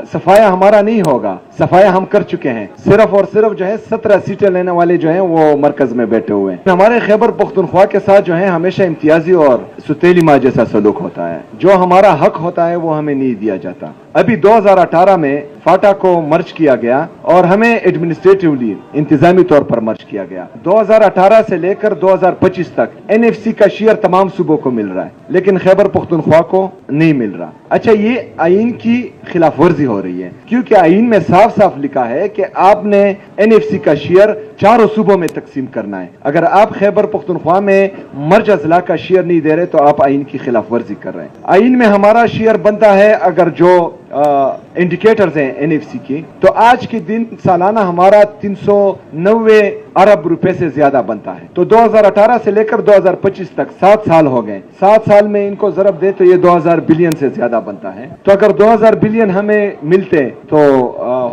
सफाया हमारा नहीं होगा, सफाया हम कर चुके हैं। सिर्फ और सिर्फ जो है 17 सीटें लेने वाले जो हैं वो मरकज में बैठे हुए हैं। हमारे खैबर पख्तूनख्वा के साथ जो है हमेशा इम्तियाजी और सुतेली माँ जैसा सलूक होता है। जो हमारा हक होता है वो हमें नहीं दिया जाता। अभी 2018 में फाटा को मर्ज किया गया और हमें एडमिनिस्ट्रेटिवली इंतजामी तौर पर मर्ज किया गया। 2018 से लेकर 2025 तक एनएफसी का शेयर तमाम सूबों को मिल रहा है, लेकिन खैबर पख्तूनख्वा को नहीं मिल रहा। अच्छा, ये आइन की खिलाफ वर्जी हो रही है, क्योंकि आइन में साफ साफ लिखा है कि आपने एनएफसी का शेयर चारों सूबों में तकसीम करना है। अगर आप खैबर पख्तूनख्वा में मर्ज अजला का शेयर नहीं दे रहे तो आप आइन की खिलाफ वर्जी कर रहे हैं। आइन में हमारा शेयर बनता है, अगर जो इंडिकेटर्स हैं एनएफसी की, तो आज के दिन सालाना हमारा 390 अरब रुपए से ज्यादा बनता है। तो 2018 से लेकर 2025 तक 7 साल हो गए। 7 साल में इनको जरब दे तो ये 2000 बिलियन से ज्यादा बनता है। तो अगर 2000 बिलियन हमें मिलते तो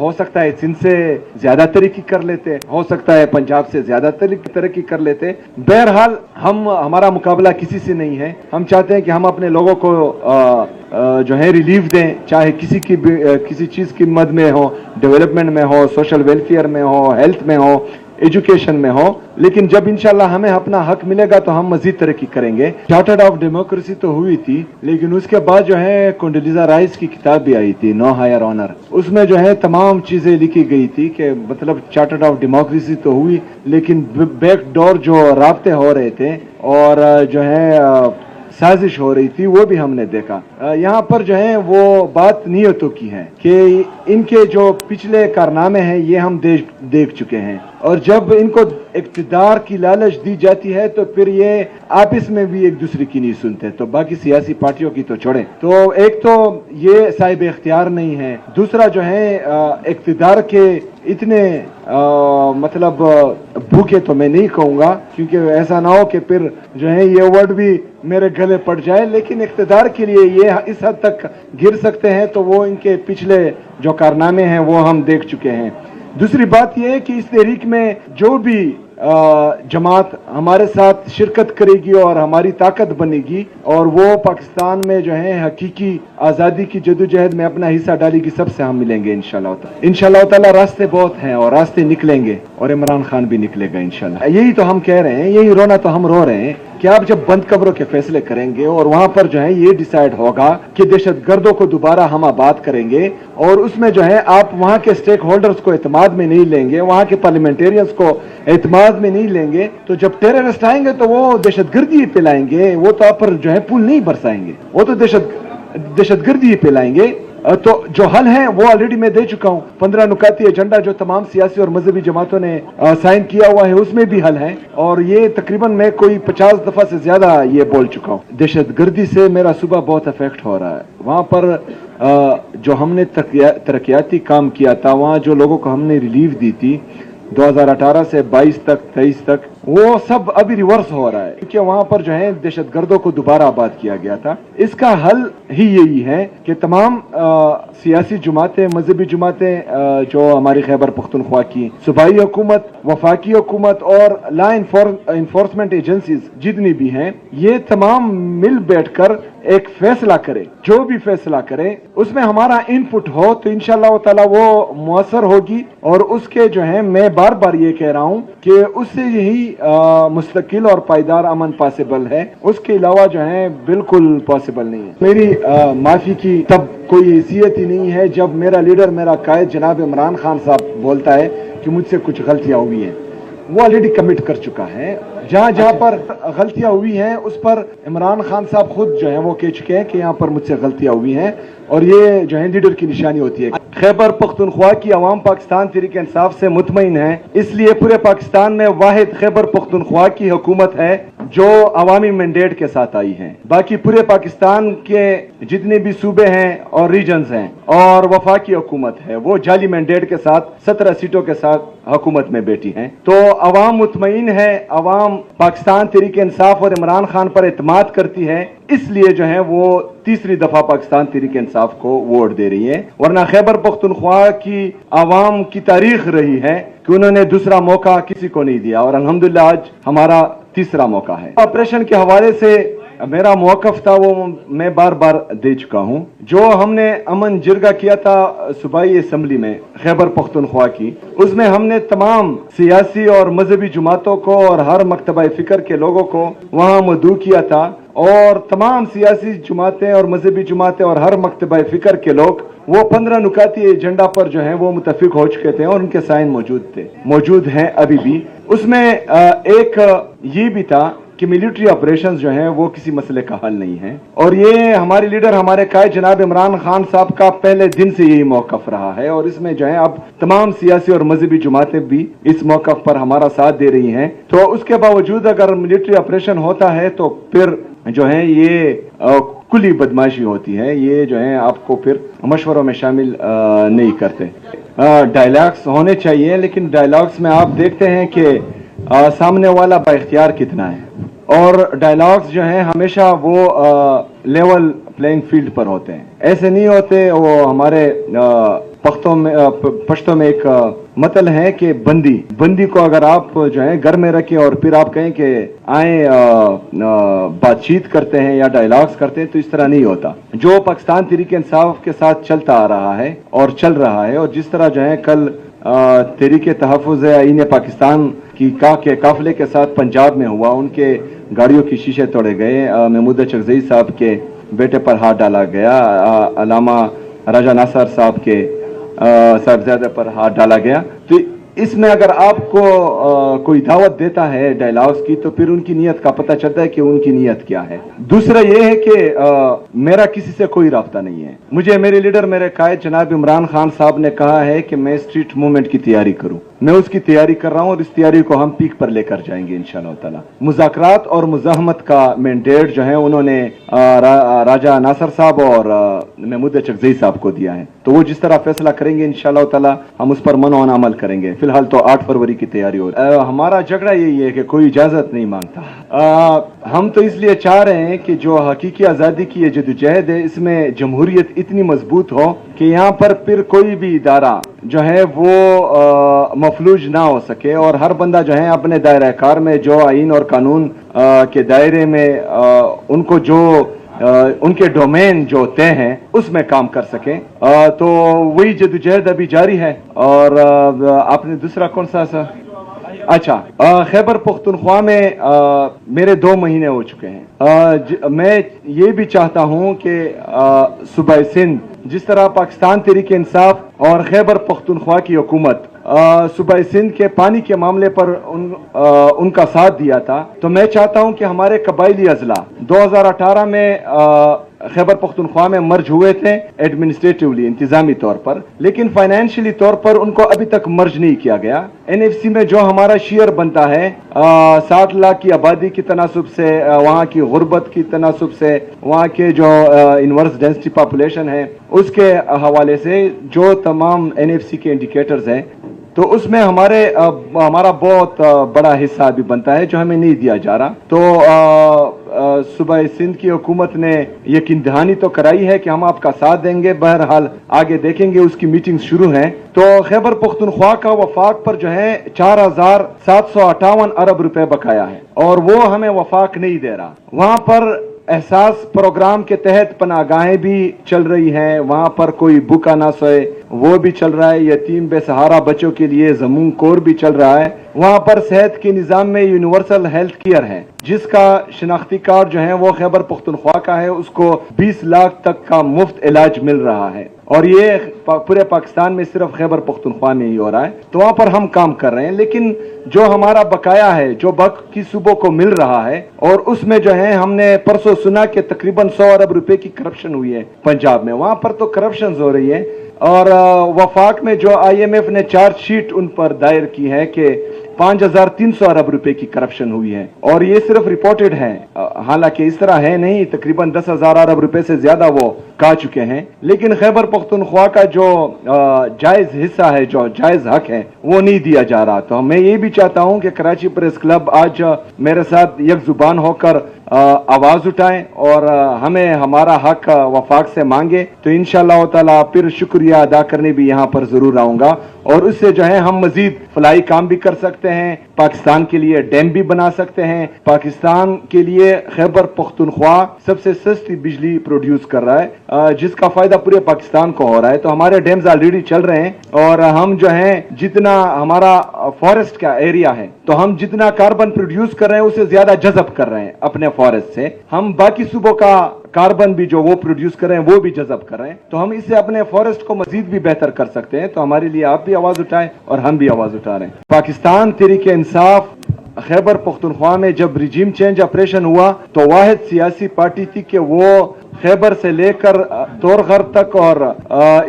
हो सकता है सिंध से ज्यादा तरक्की कर लेते, हो सकता है पंजाब से ज्यादा तरक्की कर लेते। बहरहाल हमारा मुकाबला किसी से नहीं है। हम चाहते हैं कि हम अपने लोगों को जो है रिलीफ दें, चाहे किसी चीज की मद में हो, डेवलपमेंट में हो, सोशल वेलफेयर में हो, हेल्थ में हो, एजुकेशन में हो। लेकिन जब इंशाल्लाह हमें अपना हक मिलेगा तो हम मजीद तरक्की करेंगे। चार्टर्ड ऑफ डेमोक्रेसी तो हुई थी, लेकिन उसके बाद जो है कोंडोलीजा राइस की किताब भी आई थी, नो हायर ऑनर। उसमें जो है तमाम चीजें लिखी गई थी कि मतलब चार्टर्ड ऑफ डेमोक्रेसी तो हुई, लेकिन बैकडोर जो राब्ते हो रहे थे और जो है साजिश हो रही थी, वो भी हमने देखा। यहाँ पर जो है वो बात नीयतों की है कि इनके जो पिछले कारनामे हैं ये हम देख चुके हैं, और जब इनको इक्तिदार की लालच दी जाती है तो फिर ये आपस में भी एक दूसरे की नहीं सुनते, तो बाकी सियासी पार्टियों की तो छोड़े। तो एक तो ये साहिब इख्तियार नहीं है, दूसरा जो है इक्तिदार के इतने मतलब भूखे तो मैं नहीं कहूँगा, क्योंकि ऐसा ना हो कि फिर जो है ये वर्ड भी मेरे गले पड़ जाए, लेकिन इख्तिदार के लिए ये इस हद तक गिर सकते हैं तो वो इनके पिछले जो कारनामे हैं वो हम देख चुके हैं। दूसरी बात यह है कि इस तहरीक में जो भी जमात हमारे साथ शिरकत करेगी और हमारी ताकत बनेगी और वो पाकिस्तान में जो है हकीकी आज़ादी की जदोजहद में अपना हिस्सा डालेगी, सबसे हम मिलेंगे इंशाल्लाह ताला। रास्ते बहुत हैं और रास्ते निकलेंगे और इमरान खान भी निकलेगा इंशाल्लाह। यही तो हम कह रहे हैं, यही रोना तो हम रो रहे हैं कि आप जब बंद कब्रों के फैसले करेंगे और वहां पर जो है ये डिसाइड होगा कि दहशतगर्दों को दोबारा हम आबाद करेंगे, और उसमें जो है आप वहां के स्टेक होल्डर्स को एतमाद में नहीं लेंगे, वहां के पार्लियामेंटेरियंस को एतमाद में नहीं लेंगे, तो जब टेररिस्ट आएंगे तो वो दहशतगर्दी फैलाएंगे, वो तो आप पर जो है पुल नहीं बरसाएंगे, वो तो दहशतगर्दी फैलाएंगे। तो जो हल है वो ऑलरेडी मैं दे चुका हूं। 15 नुकाती एजेंडा जो तमाम सियासी और मजहबी जमातों ने साइन किया हुआ है उसमें भी हल है, और ये तकरीबन मैं कोई 50 दफा से ज्यादा ये बोल चुका हूं। दहशतगर्दी से मेरा सूबा बहुत अफेक्ट हो रहा है। वहां पर जो हमने तरक्याती काम किया था, वहां जो लोगों को हमने रिलीफ दी थी 2018 से 22 तक 23 तक, वो सब अभी रिवर्स हो रहा है, क्योंकि वहां पर जो है दहशतगर्दों को दोबारा आबाद किया गया था। इसका हल ही यही है कि तमाम सियासी जमातें, मजहबी जमातें जो हमारी खैबर पख्तूनख्वा की सूबाई हुकूमत, वफाकी हुकूमत और लॉ इन्फोर्समेंट एजेंसीज जितनी भी हैं, ये तमाम मिल बैठकर एक फैसला करे, जो भी फैसला करे उसमें हमारा इनपुट हो तो इंशाअल्लाह ताला वो मुअस्सर होगी। और उसके जो है मैं बार बार ये कह रहा हूँ कि उससे यही मुस्तकिल और पायदार अमन पॉसिबल है, उसके अलावा जो है बिल्कुल पॉसिबल नहीं है। मेरी माफी की तब कोई हैसियत ही नहीं है जब मेरा लीडर, मेरा कायद जनाब इमरान खान साहब बोलता है कि मुझसे कुछ गलतियां हुई हैं। वो ऑलरेडी कमिट कर चुका है। जहां जहां पर गलतियां हुई हैं उस पर इमरान खान साहब खुद जो है वो कह चुके हैं कि यहाँ पर मुझसे गलतियां हुई हैं, और ये जो है लीडर की निशानी होती है। खैबर पख्तूनख्वा की अवाम पाकिस्तान तहरीक इंसाफ से मुतमईन है, इसलिए पूरे पाकिस्तान में वाहिद खैबर पख्तूनख्वा की हुकूमत है जो अवामी मैंडेट के साथ आई है। बाकी पूरे पाकिस्तान के जितने भी सूबे हैं और रीजन्स हैं और वफाकी हुकूमत है, वो जाली मैंडेट के साथ 17 सीटों के साथ हुकूमत में बैठी हैं। तो अवाम मुतमईन है, अवाम पाकिस्तान तहरीक इंसाफ और इमरान खान पर एतमाद करती है, इसलिए जो है वो तीसरी दफा पाकिस्तान तहरीक इंसाफ को वोट दे रही है। वरना खैबर पख्तूनख्वा की आवाम की तारीख रही है कि उन्होंने दूसरा मौका किसी को नहीं दिया, और अल्हम्दुलिल्लाह आज हमारा तीसरा मौका है। ऑपरेशन के हवाले से मेरा मौक़िफ़ था वो मैं बार बार दे चुका हूँ। जो हमने अमन जिरगा किया था सूबाई असम्बली में खैबर पख्तूनख्वा की, उसमें हमने तमाम सियासी और मजहबी जमातों को और हर मकतबा फ़िक्र के लोगों को वहाँ मदऊ किया था, और तमाम सियासी जमातें और मजहबी जमातें और हर मकतबा फ़िक्र के लोग वो 15 नुकाती एजेंडा पर जो है वो मुतफिक हो चुके थे और उनके साइन मौजूद हैं अभी भी। उसमें एक ये भी था कि मिलिट्री ऑपरेशंस जो हैं वो किसी मसले का हल नहीं है, और ये हमारे लीडर हमारे कायद जनाब इमरान खान साहब का पहले दिन से यही मौक़िफ़ रहा है, और इसमें जो है अब तमाम सियासी और मजहबी जमातें भी इस मौक़िफ़ पर हमारा साथ दे रही हैं। तो उसके बावजूद अगर मिलिट्री ऑपरेशन होता है तो फिर जो है ये कुली बदमाशी होती है, ये जो है आपको फिर मशवरों में शामिल नहीं करते। डायलॉग्स होने चाहिए, लेकिन डायलॉग्स में आप देखते हैं कि सामने वाला बाइख्तियार कितना है, और डायलॉग्स जो हैं हमेशा वो लेवल प्लेइंग फील्ड पर होते हैं, ऐसे नहीं होते। वो हमारे पश्तो में एक मतल है कि बंदी को अगर आप जो है घर में रखें और फिर आप कहें कि आए बातचीत करते हैं या डायलॉग्स करते हैं, तो इस तरह नहीं होता। जो पाकिस्तान तहरीक इंसाफ के साथ चलता आ रहा है और चल रहा है, और जिस तरह जो है कल तहरीक तहफ़्फ़ुज़ आईन पाकिस्तान की काफिले के साथ पंजाब में हुआ, उनके गाड़ियों की शीशे तोड़े गए, महमूद चकज़ई साहब के बेटे पर हाथ डाला गया, अलामा राजा नासर साहब के साहबजादे पर हाथ डाला गया। तो इसमें अगर आपको कोई दावत देता है डायलॉग्स की, तो फिर उनकी नीयत का पता चलता है कि उनकी नीयत क्या है। दूसरा ये है कि मेरा किसी से कोई राब्ता नहीं है। मुझे मेरे लीडर मेरे कायद जनाब इमरान खान साहब ने कहा है कि मैं स्ट्रीट मूवमेंट की तैयारी करूं, मैं उसकी तैयारी कर रहा हूं, और इस तैयारी को हम पीक पर लेकर जाएंगे इंशाअल्लाह ताला। मुज़ाकरात और मुज़ाहमत का मैंडेट जो है उन्होंने राजा नासर साहब और महमूद चकज़ई साहब को दिया है, तो वो जिस तरह फैसला करेंगे इंशाअल्लाह ताला हम उस पर मनोन अमल करेंगे। फिलहाल तो 8 फरवरी की तैयारी हो रही है। हमारा झगड़ा यही है कि कोई इजाजत नहीं मांगता। हम तो इसलिए चाह रहे हैं कि जो हकीकी आज़ादी की ये जदोजहद है, इसमें जमहूरियत इतनी मजबूत हो कि यहाँ पर फिर कोई भी इदारा जो है वो मफलूज ना हो सके, और हर बंदा जो है अपने दायरा कार में जो आईन और कानून के दायरे में उनको जो उनके डोमेन जो तय हैं उसमें काम कर सके। तो वही जदोजहद अभी जारी है। और आपने दूसरा कौन सा अच्छा, खैबर पख्तूनख्वा में मेरे 2 महीने हो चुके हैं। मैं ये भी चाहता हूँ कि सूबाए सिंध, जिस तरह पाकिस्तान तहरीक इंसाफ और खैबर पख्तूनख्वा की हुकूमत सूबाए सिंध के पानी के मामले पर उनका साथ दिया था, तो मैं चाहता हूं कि हमारे कबायली अजला 2018 में खैबर पख्तूनख्वा में मर्ज हुए थे एडमिनिस्ट्रेटिवली, इंतजामी तौर पर, लेकिन फाइनेंशियली तौर पर उनको अभी तक मर्ज नहीं किया गया। एनएफसी में जो हमारा शेयर बनता है 7 लाख की आबादी की तनासुब से, वहाँ की गुर्बत की तनासुब से, वहाँ के जो इनवर्स डेंसिटी पॉपुलेशन है उसके हवाले से जो तमाम एनएफसी के इंडिकेटर्स हैं, तो उसमें हमारा बहुत बड़ा हिस्सा भी बनता है जो हमें नहीं दिया जा रहा। तो सूबाए सिंध की हुकूमत ने यकीन दहानी तो कराई है कि हम आपका साथ देंगे, बहरहाल आगे देखेंगे, उसकी मीटिंग शुरू है। तो खैबर पख्तूनख्वा का वफाक पर जो है 4758 अरब रुपए बकाया है, और वो हमें वफाक नहीं दे रहा। वहां पर एहसास प्रोग्राम के तहत पनाहगाहें भी चल रही हैं, वहां पर कोई भूखा ना सोए वो भी चल रहा है, यतीम बेसहारा बच्चों के लिए ज़मून कोर भी चल रहा है। वहां पर सेहत के निज़ाम में यूनिवर्सल हेल्थ केयर है, जिसका शनाख्ती कार्ड जो है वो खैबर पख्तूनख्वा का है, उसको 20 लाख तक का मुफ्त इलाज मिल रहा है, और ये पूरे पाकिस्तान में सिर्फ खैबर पख्तूनख्वा में ही हो रहा है। तो वहां पर हम काम कर रहे हैं, लेकिन जो हमारा बकाया है जो बाकी सूबों को मिल रहा है, और उसमें जो है हमने परसों सुना कि तकरीबन 100 अरब रुपए की करप्शन हुई है पंजाब में। वहां पर तो करप्शन हो रही है, और वफाक में जो IMF ने चार्जशीट उन पर दायर की है कि 5300 अरब रुपए की करप्शन हुई है, और ये सिर्फ रिपोर्टेड है, हालांकि इस तरह है नहीं, तकरीबन 10,000 अरब रुपए से ज्यादा वो कहा चुके हैं। लेकिन खैबर पख्तूनख्वा का जो जायज हिस्सा है, जो जायज हक है, वो नहीं दिया जा रहा। तो मैं ये भी चाहता हूं कि कराची प्रेस क्लब आज मेरे साथ एक जुबान होकर आवाज उठाएं और हमें हमारा हक वफाक से मांगे तो इंशाअल्लाह ताला फिर शुक्रिया अदा करने भी यहाँ पर जरूर आऊंगा और उससे जो है हम मजीद फलाई काम भी कर सकते हैं, पाकिस्तान के लिए डैम भी बना सकते हैं। पाकिस्तान के लिए खैबर पख्तूनख्वा सबसे सस्ती बिजली प्रोड्यूस कर रहा है जिसका फायदा पूरे पाकिस्तान को हो रहा है। तो हमारे डैम्स ऑलरेडी चल रहे हैं और हम जो है जितना हमारा फॉरेस्ट का एरिया है तो हम जितना कार्बन प्रोड्यूस कर रहे हैं उससे ज्यादा जज़ब कर रहे हैं अपने फॉरेस्ट से। हम बाकी सूबों का कार्बन भी जो वो प्रोड्यूस कर रहे हैं वो भी जज़ब कर रहे हैं, तो हम इससे अपने फॉरेस्ट को मजीद भी बेहतर कर सकते हैं। तो हमारे लिए आप भी आवाज उठाएं और हम भी आवाज उठा रहे हैं। पाकिस्तान तहरीक इंसाफ खैबर पख्तूनख्वा में जब रिजीम चेंज ऑपरेशन हुआ तो वाहिद सियासी पार्टी थी कि वो खैबर से लेकर तोरगर तक और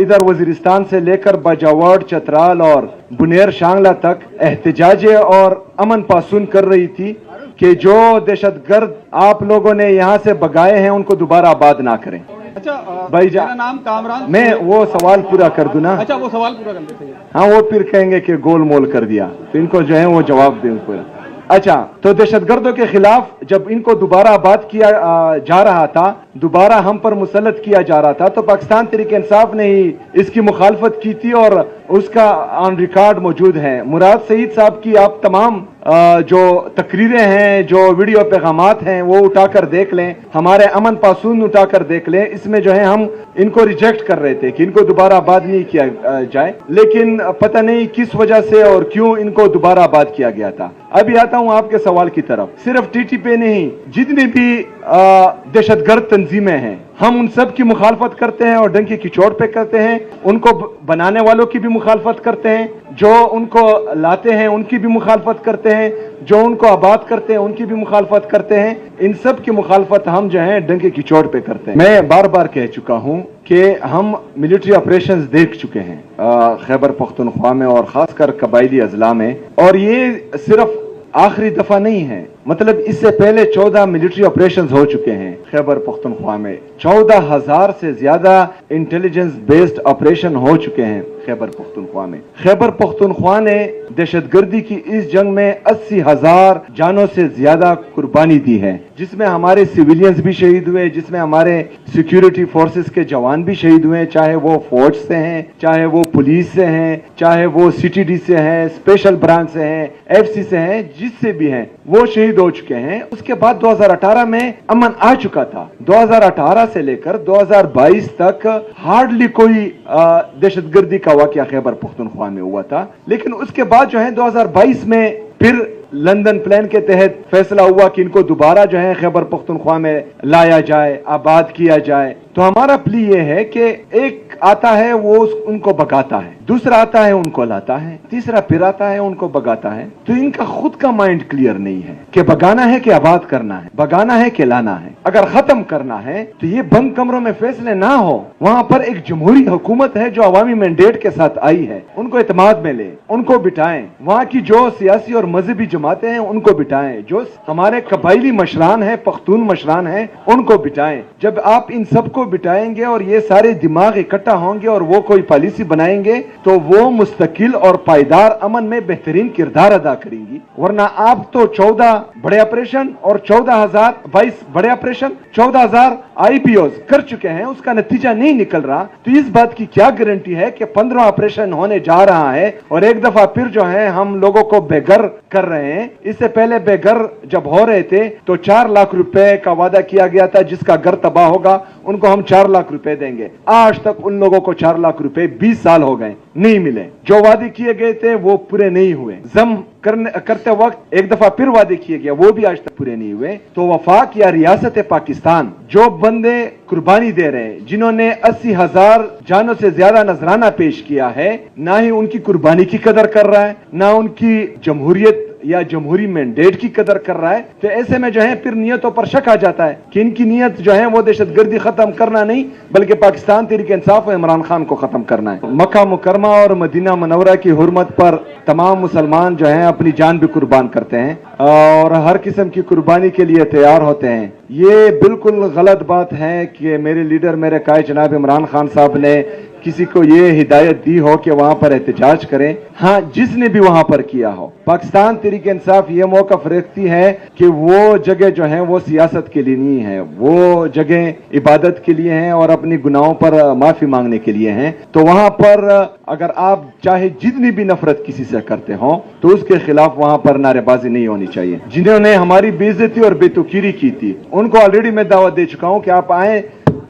इधर वजीरिस्तान से लेकर बाजावड़, चतराल और बुनेर शांगला तक एहतजाज और अमन पासून कर रही थी कि जो दहशतगर्द आप लोगों ने यहाँ से भगाए हैं उनको दोबारा आबाद ना करें। अच्छा भाई मेरा नाम कामरान। मैं वो सवाल पूरा कर दूं ना। अच्छा वो सवाल पूरा कर लेते हैं। हाँ वो फिर कहेंगे कि गोल मोल कर दिया, तो इनको जो है वो जवाब दें पूरा। अच्छा तो दहशतगर्दों के खिलाफ जब इनको दोबारा आबाद किया जा रहा था, दोबारा हम पर मुसल्लत किया जा रहा था, तो पाकिस्तान तहरीक इंसाफ ने ही इसकी मुखालफत की थी और उसका ऑन रिकॉर्ड मौजूद है। मुराद सईद साहब की आप तमाम जो तकरीरें हैं, जो वीडियो पैगामात हैं वो उठाकर देख लें, हमारे अमन पासून उठाकर देख लें। इसमें जो है हम इनको रिजेक्ट कर रहे थे कि इनको दोबारा आबाद नहीं किया जाए, लेकिन पता नहीं किस वजह से और क्यों इनको दोबारा आबाद किया गया था। अभी आता हूं आपके सवाल की तरफ। सिर्फ टीटीपी नहीं, जितनी भी दहशतगर्द तंजीमें हैं हम उन सब की मुखालफत करते हैं और डंकी की चोट पे करते हैं। उनको बनाने वालों की भी मुखालफत करते हैं, जो उनको लाते हैं उनकी भी मुखालफत करते हैं, जो उनको आबाद करते हैं उनकी भी मुखालफत करते हैं। इन सब की मुखालफत हम जो है डंके की चोट पे करते हैं। मैं बार बार कह चुका हूं कि हम मिलिट्री ऑपरेशंस देख चुके हैं खैबर पख्तूनख्वा में और खासकर कबायली अजला में, और ये सिर्फ आखिरी दफा नहीं है, मतलब इससे पहले 14 मिलिट्री ऑपरेशंस हो चुके हैं खैबर पख्तूनख्वा में। 14,000 से ज्यादा इंटेलिजेंस बेस्ड ऑपरेशन हो चुके हैं खैबर पख्तूनख्वा में। खैबर पख्तूनख्वा ने दहशतगर्दी की इस जंग में 80,000 जानों से ज्यादा कुर्बानी दी है, जिसमें हमारे सिविलियंस भी शहीद हुए, जिसमें हमारे सिक्योरिटी फोर्सेस के जवान भी शहीद हुए, चाहे वो फौज से हैं, चाहे वो पुलिस से हैं, चाहे वो सीटीडी से हैं, स्पेशल ब्रांच से हैं, एफसी से हैं, जिससे भी हैं वो शहीद हो चुके हैं। उसके बाद 2018 में अमन आ चुका था। 2018 से लेकर 2022 तक हार्डली कोई दहशतगर्दी का वाकया खैबर पख्तूनख्वा में हुआ था, लेकिन उसके बाद जो है 2022 में फिर लंदन प्लान के तहत फैसला हुआ कि इनको दोबारा जो है खैबर पख्तूनख्वा में लाया जाए, आबाद किया जाए। तो हमारा प्ली ये है कि एक आता है वो उनको भगाता है, दूसरा आता है उनको लाता है, तीसरा फिर आता है उनको भगाता है। तो इनका खुद का माइंड क्लियर नहीं है कि भगाना है कि आबाद करना है, भगाना है कि लाना है। अगर खत्म करना है तो ये बंद कमरों में फैसले ना हो, वहां पर एक जमहूरी हुकूमत है जो अवामी मैंडेट के साथ आई है, उनको इत्मीनान में ले, उनको बिठाएं। वहां की जो सियासी और मजहबी जमातें हैं उनको बिठाएं, जो हमारे कबायली मशरान है, पख्तून मशरान है, उनको बिठाएं। जब आप इन सबको बिठाएंगे और ये सारे दिमाग इकट्ठा होंगे और वो कोई पॉलिसी बनाएंगे तो वो मुस्तकिल और पायदार अमन में बेहतरीन किरदार अदा करेंगी। वरना आप तो 14 बड़े ऑपरेशन और 14,022 बड़े ऑपरेशन, 14,000 IPOs कर चुके हैं, उसका नतीजा नहीं निकल रहा। तो इस बात की क्या गारंटी है कि 15 ऑपरेशन होने जा रहा है और एक दफा फिर जो है हम लोगों को बेघर कर रहे हैं। इससे पहले बेघर जब हो रहे थे तो 4 लाख रुपए का वादा किया गया था, जिसका घर तबाह होगा उनको हम 4 लाख रुपए देंगे। आज तक उन लोगों को 4 लाख रुपए 20 साल हो गए नहीं मिले। जो वादे किए गए थे वो पूरे नहीं हुए। जम करते वक्त एक दफा फिर वादे किए गए, वो भी आज तक पूरे नहीं हुए। तो वफाक या रियासत पाकिस्तान जो बंदे कुर्बानी दे रहे हैं, जिन्होंने 80,000 जानों से ज्यादा नजराना पेश किया है, ना ही उनकी कुर्बानी की कदर कर रहा है, ना उनकी जमहूरियत या जमहूरी मैंडेट की कदर कर रहा है। तो ऐसे में जो है फिर नियतों पर शक आ जाता है कि इनकी नियत जो है वो दहशतगर्दी खत्म करना नहीं बल्कि पाकिस्तान तहरीक इंसाफ और इमरान खान को खत्म करना है। मक्का मुकरमा और मदीना मनौरा की हुर्मत पर तमाम मुसलमान जो है अपनी जान भी कुर्बान करते हैं और हर किस्म की कुर्बानी के लिए तैयार होते हैं। ये बिल्कुल गलत बात है कि मेरे लीडर मेरे कायद जनाब इमरान खान साहब ने किसी को ये हिदायत दी हो कि वहां पर एहतजाज करें। हाँ, जिसने भी वहां पर किया हो, पाकिस्तान तहरीक इंसाफ ये मौक़िफ़ रखती है कि वो जगह जो है वो सियासत के लिए नहीं है, वो जगह इबादत के लिए हैं और अपनी गुनाहों पर माफी मांगने के लिए हैं। तो वहां पर अगर आप चाहे जितनी भी नफरत किसी से करते हो तो उसके खिलाफ वहां पर नारेबाजी नहीं होनी चाहिए। जिन्होंने हमारी बेइज्जती और बेतुकीरी की थी उनको ऑलरेडी मैं दावत दे चुका हूं कि आप आए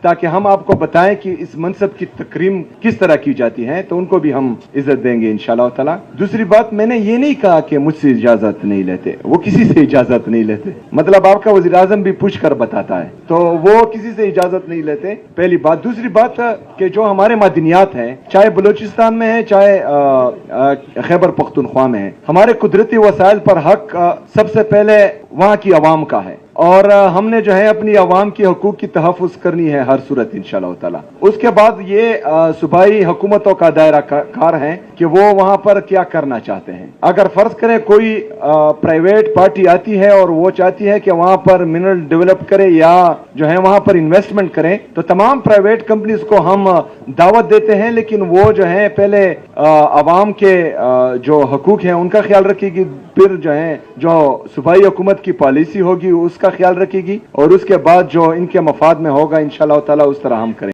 ताकि हम आपको बताएं कि इस मनसब की तकरीम किस तरह की जाती है, तो उनको भी हम इज्जत देंगे इंशाअल्लाह ताला। दूसरी बात, मैंने ये नहीं कहा कि मुझसे इजाजत नहीं लेते, वो किसी से इजाजत नहीं लेते। मतलब आपका वज़ीर आज़म भी पूछ कर बताता है, तो वो किसी से इजाजत नहीं लेते, पहली बात। दूसरी बात कि जो हमारे मादनियात हैं, चाहे बलूचिस्तान में है चाहे खैबर पख्तूनख्वा में है, हमारे कुदरती वसाइल पर हक सबसे पहले वहाँ की आवाम का है और हमने जो है अपनी आवाम की हकूक की तहफ़्फ़ुज़ करनी है हर सूरत इंशाअल्लाह ताला। उसके बाद ये सूबाई हुकूमतों का दायरा कार है कि वो वहाँ पर क्या करना चाहते हैं। अगर फर्ज करें कोई प्राइवेट पार्टी आती है और वो चाहती है कि वहाँ पर मिनरल डेवलप करे या जो है वहाँ पर इन्वेस्टमेंट करें, तो तमाम प्राइवेट कंपनीज को हम दावत देते हैं, लेकिन वो जो है पहले आवाम के जो हकूक हैं उनका ख्याल रखेगी, फिर जो है जो सूबाई हुकूमत की पॉलिसी होगी उसका ख्याल रखेगी और उसके बाद जो इनके मफाद में होगा इंशाअल्लाह ताला उस तरह हम करेंगे।